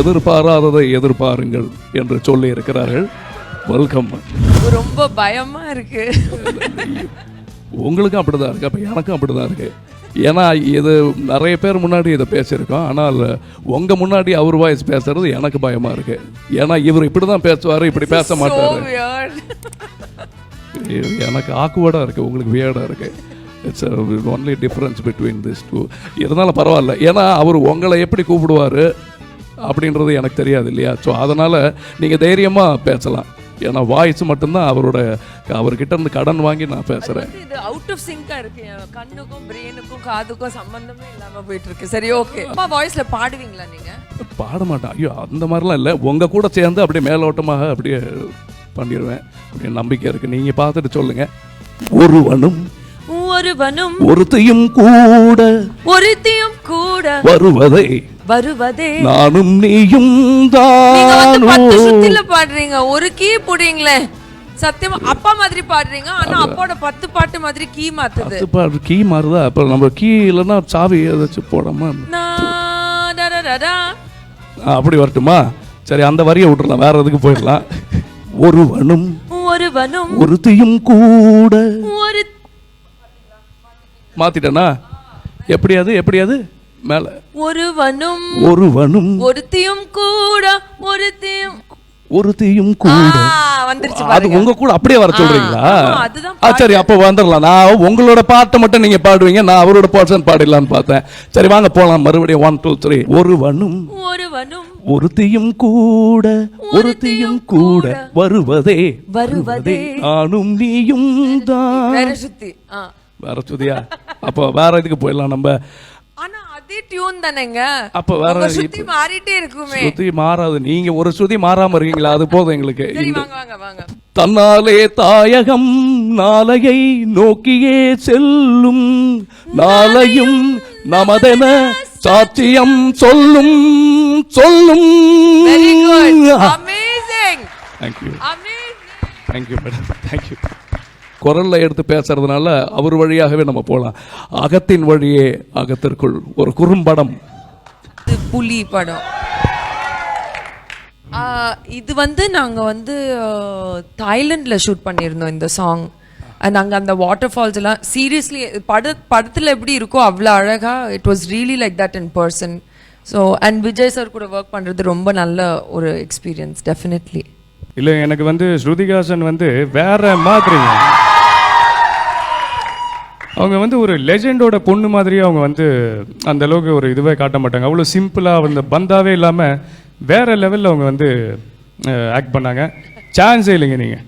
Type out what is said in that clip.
எதிர்பாராததை எதிர்பாருங்கள் என்று சொல்லி இருக்கிறார்கள். வெல்கம். ரொம்ப பயமா இருக்கு. உங்களுக்கும் அப்படிதான் இருக்கு, அப்ப எனக்கும் அப்படிதான் இருக்கு. ஏன்னா இது நிறைய பேர் முன்னாடி இதை பேசியிருக்கோம். ஆனால் உங்க முன்னாடி அவர் வாய்ஸ் பேசுறது எனக்கு பயமா இருக்கு. ஏன்னா இவர் இப்படிதான் பேசுவாரு, இப்படி பேச மாட்டாரு. எனக்கு ஆக்குவர்டா இருக்கு, உங்களுக்கு வியர்டா இருக்கு. It's only difference between this two. இருந்தாலும் பரவாயில்ல, ஏன்னா அவர் உங்களை எப்படி கூப்பிடுவார் அப்படின்றது எனக்கு தெரியாது இல்லையா. ஸோ அதனால் நீங்கள் தைரியமாக பேசலாம். ஏன்னா வாய்ஸ் மட்டும்தான் அவர்கிட்ட இருந்து கடன் வாங்கி நான் பேசுகிறேன். இது அவுட் ஆஃப் சிங்காக இருக்கு. கண்ணுக்கும் பிரெயினுக்கும் காதுக்கும் சம்மந்தமே இல்லாமல் போயிட்டு இருக்கு. சரி, ஓகே. அம்மா வாய்ஸில் பாடுவீங்களா நீங்கள்? பாட மாட்டேன். ஐயோ, அந்த மாதிரிலாம் இல்லை. உங்கள் கூட சேர்ந்து அப்படியே மேலோட்டமாக அப்படியே பண்ணிடுவேன். அப்படியே நம்பிக்கை இருக்குது. நீங்கள் பார்த்துட்டு சொல்லுங்கள். ஒருவனும் ஒருத்தையும் கூட வருவதே நானும் நீயும் தான். பாடுறீங்க, ஒரு கீ போடுறீங்களே, சத்தியமா அப்பா மாதிரி பாடுறீங்க. ஆனா அப்பாவோட 10 பாட்டு மாதிரி கீ மாத்துது. கீ மாறுதா? அப்ப நம்ம கீ இல்லைன்னா சாவி ஏதாச்சும் போடாம அப்படி வரட்டுமா? சரி, அந்த வரியை விட்டுறலாம், வேற எதுக்கு போயிடலாம். ஒருவனும் ஒருத்தையும் கூட மாத்திட்டனா? எப்படியாது மேல ஒருவனும் ஒருத்தையும் கூட வந்துருச்சு. அது உங்க கூட அப்படியே வர சொல்றீங்களா? சரி, அப்ப வந்துடலாம். நான் உங்களோட பாட்டை மட்டும் நீங்க பாடுவீங்க, நான் அவரோட போர்ஷன் பாடிடலான்னு பார்த்தேன். சரி, வாங்க போலாம். மறுபடியும் 1 2 3. ஒருவனும் ஒருத்தையும் கூட வருவதே நானும் நீயும் தான். வேற சுதியா? அப்போ வேற இதுக்கு போயிடலாம் நம்ம. ஆனா அதே டியூன் தானேங்க. அப்ப வேற சுத்தி மாறிட்டே இருக்குமே. சுத்தி மாறாது. நீங்க ஒரு சுதி மாறாம இருக்கீங்களா? அது போதும் எங்களுக்கு. வாங்க. தன்னாலே தாயகம் நாளையை நோக்கியே செல்லும், நாளையும் நமதென சாட்சியம் சொல்லும். Very good. Amazing. Thank you madam. Thank you. குரல்ல எடுத்து பேசுறதுனால அவர் வழியாகவே நம்ம போகலாம். அகத்தின் வழியே அகத்திற்குள் ஒரு குறும்படம். புலி படம். இது நாங்கள் தாய்லாண்டில் ஷூட் பண்ணியிருந்தோம் இந்த சாங். நாங்கள் அந்த வாட்டர் ஃபால்ஸ் எல்லாம் சீரியஸ்லி படத்தில் எப்படி இருக்கோ அவ்வளோ அழகாக it was really like that in person. So and Vijay sir கூட ஒர்க் பண்ணுறது ரொம்ப நல்ல ஒரு எக்ஸ்பீரியன்ஸ் டெஃபினெட்லி. இல்லை, எனக்கு ஸ்ருதிஹாசன் வேற மாதிரி. அவங்க ஒரு லெஜெண்டோட பொண்ணு மாதிரியே அவங்க அந்த அளவுக்கு ஒரு இதுவே காட்ட மாட்டாங்க. அவ்வளோ சிம்பிளாக பந்தாவே இல்லாமல் வேற லெவலில் அவங்க ஆக்ட் பண்ணாங்க. சான்ஸே இல்லைங்க நீங்கள்.